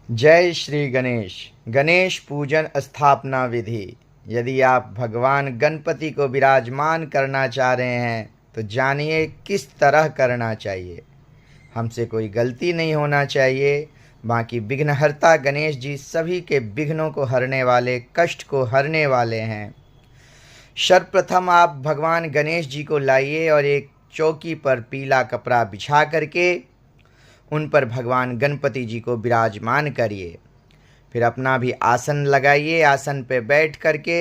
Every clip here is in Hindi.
जय श्री गणेश। गणेश पूजन स्थापना विधि। यदि आप भगवान गणपति को विराजमान करना चाह रहे हैं तो जानिए किस तरह करना चाहिए। हमसे कोई गलती नहीं होना चाहिए। बाकी विघ्नहर्ता गणेश जी सभी के विघ्नों को हरने वाले, कष्ट को हरने वाले हैं। सर्वप्रथम आप भगवान गणेश जी को लाइए और एक चौकी पर पीला कपड़ा बिछा करके उन पर भगवान गणपति जी को विराजमान करिए। फिर अपना भी आसन लगाइए। आसन पे बैठ करके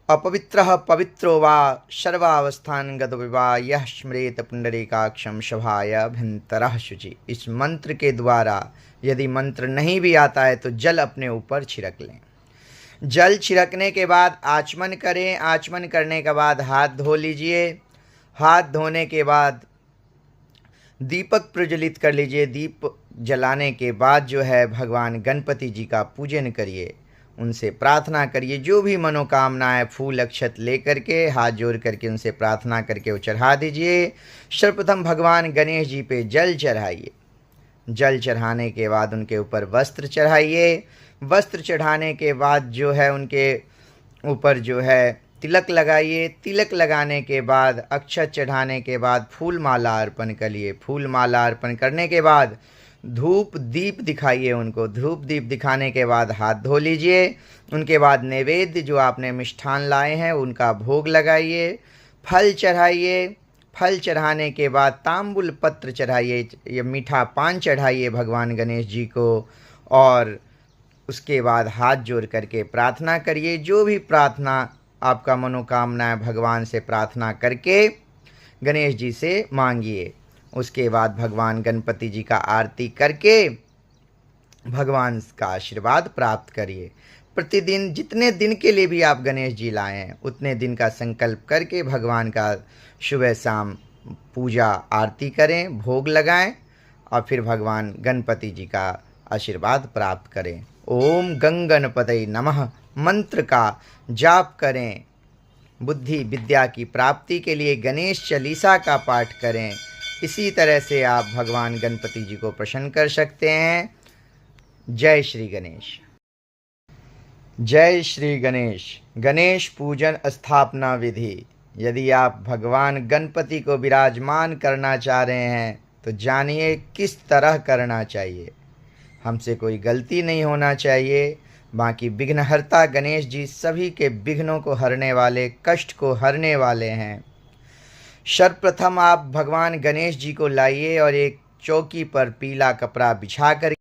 अपवित्रः पवित्रो वा सर्वावस्थानगत विवा यः स्मरेत पुंडरीकाक्षं सभायाभ्यन्तरः शुचि। इस मंत्र के द्वारा यदि मंत्र नहीं भी आता है तो जल अपने ऊपर छिड़क लें। जल छिड़कने के बाद आचमन करें। आचमन करने के बाद हाथ धो लीजिए। हाथ धोने के बाद दीपक प्रज्वलित कर लीजिए। दीप जलाने के बाद जो है भगवान गणपति जी का पूजन करिए, उनसे प्रार्थना करिए। जो भी मनोकामना है फूल अक्षत लेकर के हाथ जोड़ करके उनसे प्रार्थना करके वो चढ़ा दीजिए। सर्वप्रथम भगवान गणेश जी पे जल चढ़ाइए। जल चढ़ाने के बाद उनके ऊपर वस्त्र चढ़ाइए। वस्त्र चढ़ाने के बाद जो है उनके ऊपर जो है तिलक लगाइए। तिलक लगाने के बाद अक्षत चढ़ाने के बाद फूल माला अर्पण करिए। फूल माला अर्पण करने के बाद धूप दीप दिखाइए उनको। धूप दीप दिखाने के बाद हाथ धो लीजिए। उनके बाद नैवेद्य जो आपने मिष्ठान लाए हैं उनका भोग लगाइए। फल चढ़ाइए। फल चढ़ाने के बाद तांबुल पत्र चढ़ाइए, ये मीठा पान चढ़ाइए भगवान गणेश जी को। और उसके बाद हाथ जोड़ करके प्रार्थना करिए। जो भी प्रार्थना आपका मनोकामना है भगवान से प्रार्थना करके गणेश जी से मांगिए। उसके बाद भगवान गणपति जी का आरती करके भगवान का आशीर्वाद प्राप्त करिए। प्रतिदिन जितने दिन के लिए भी आप गणेश जी लाए हैं उतने दिन का संकल्प करके भगवान का सुबह शाम पूजा आरती करें, भोग लगाएं और फिर भगवान गणपति जी का आशीर्वाद प्राप्त करें। ओम गंग गणपतये नमः मंत्र का जाप करें। बुद्धि विद्या की प्राप्ति के लिए गणेश चालीसा का पाठ करें। इसी तरह से आप भगवान गणपति जी को प्रसन्न कर सकते हैं। जय श्री गणेश। जय श्री गणेश। गणेश पूजन स्थापना विधि। यदि आप भगवान गणपति को विराजमान करना चाह रहे हैं तो जानिए किस तरह करना चाहिए। हमसे कोई गलती नहीं होना चाहिए। बाकी विघ्नहर्ता गणेश जी सभी के विघ्नों को हरने वाले, कष्ट को हरने वाले हैं। सर्वप्रथम आप भगवान गणेश जी को लाइए और एक चौकी पर पीला कपड़ा बिछा कर